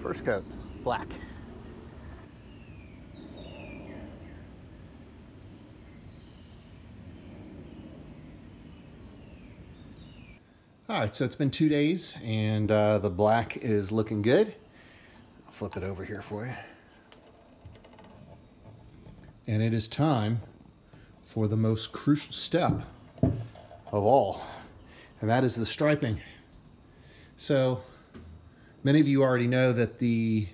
First coat, black. All right, so it's been 2 days and the black is looking good. I'll flip it over here for you. And it is time for the most crucial step of all, and that is the striping. So many of you already know that the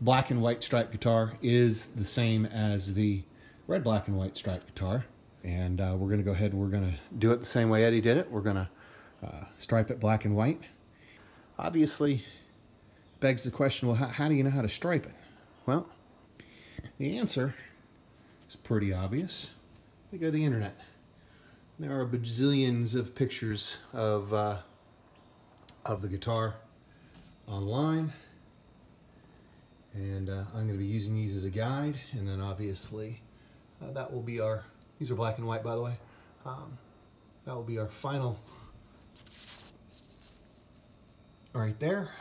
black and white striped guitar is the same as the red, black, and white striped guitar. And we're going to go ahead and we're going to do it the same way Eddie did it. We're going to stripe it black and white. Obviously, begs the question, well, how do you know how to stripe it? Well, the answer is pretty obvious. We go to the internet. There are bajillions of pictures of the guitar online, and I'm going to be using these as a guide. And then obviously that will be our, these are black and white by the way, that will be our final right there.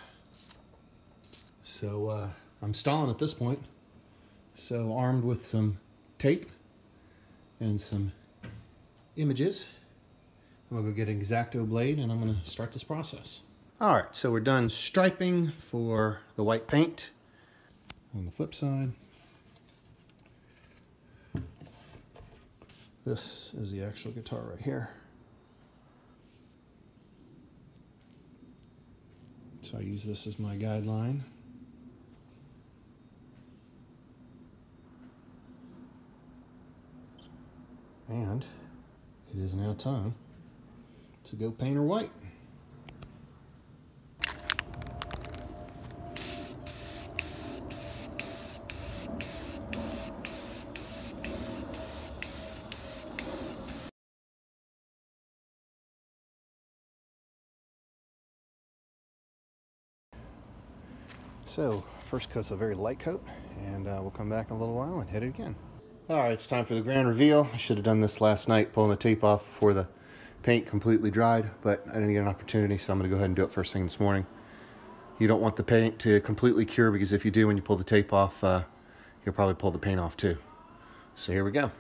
So I'm stalling at this point, so armed with some tape and some images, I'm going to go get an X-Acto blade and I'm going to start this process. Alright, so we're done striping for the white paint. On the flip side, this is the actual guitar right here. So I use this as my guideline. And it is now time to go paint her white. So, first coat's a very light coat, and we'll come back in a little while and hit it again. Alright, it's time for the grand reveal. I should have done this last night, pulling the tape off before the paint completely dried, but I didn't get an opportunity, so I'm going to go ahead and do it first thing this morning. You don't want the paint to completely cure, because if you do, when you pull the tape off, you'll probably pull the paint off too. So here we go.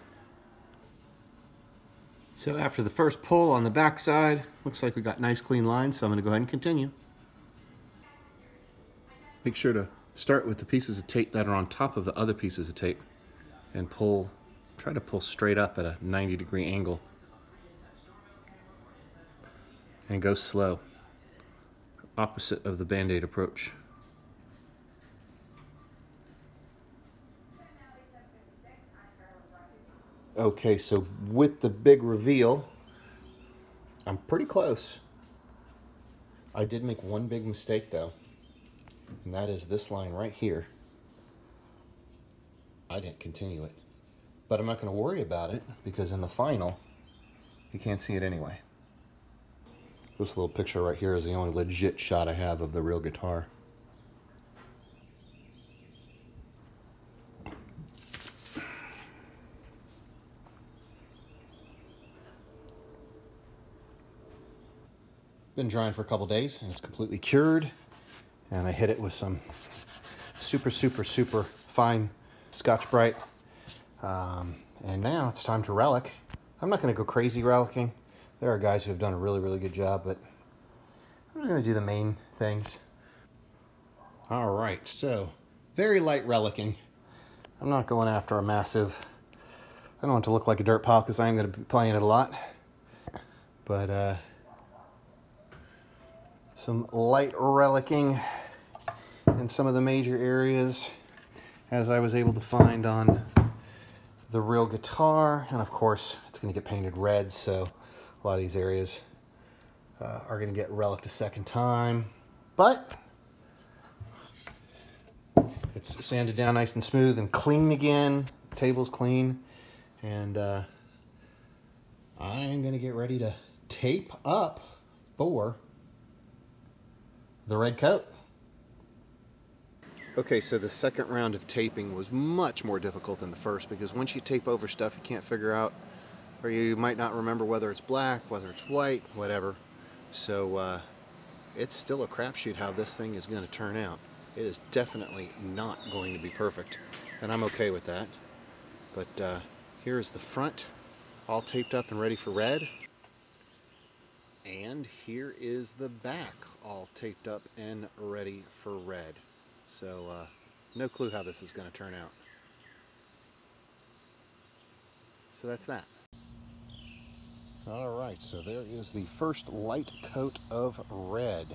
So after the first pull on the back side, looks like we got nice clean lines, so I'm going to go ahead and continue. Make sure to start with the pieces of tape that are on top of the other pieces of tape and pull, try to pull straight up at a 90-degree angle. And go slow. Opposite of the Band-Aid approach. Okay, so with the big reveal, I'm pretty close. I did make one big mistake though. And that is this line right here. I didn't continue it. But I'm not going to worry about it, because in the final, you can't see it anyway. This little picture right here is the only legit shot I have of the real guitar. Been drying for a couple days and it's completely cured. And I hit it with some super fine Scotch-Brite. And now it's time to relic. I'm not going to go crazy relicking. There are guys who have done a really good job, but I'm just going to do the main things. Alright, so very light relicking. I'm not going after a massive, I don't want it to look like a dirt pile because I'm going to be playing it a lot. But some light relicking in some of the major areas, as I was able to find on the real guitar. And of course it's going to get painted red, so a lot of these areas are going to get reliced a second time, but it's sanded down nice and smooth and clean again. The table's clean, and I'm going to get ready to tape up for the red coat. Okay, so the second round of taping was much more difficult than the first, because once you tape over stuff you can't figure out, or you might not remember whether it's black, whether it's white, whatever. So it's still a crapshoot how this thing is going to turn out. It is definitely not going to be perfect, and I'm okay with that. But here is the front, all taped up and ready for red. And here is the back, all taped up and ready for red. So no clue how this is going to turn out. So that's that. Alright, so there is the first light coat of red.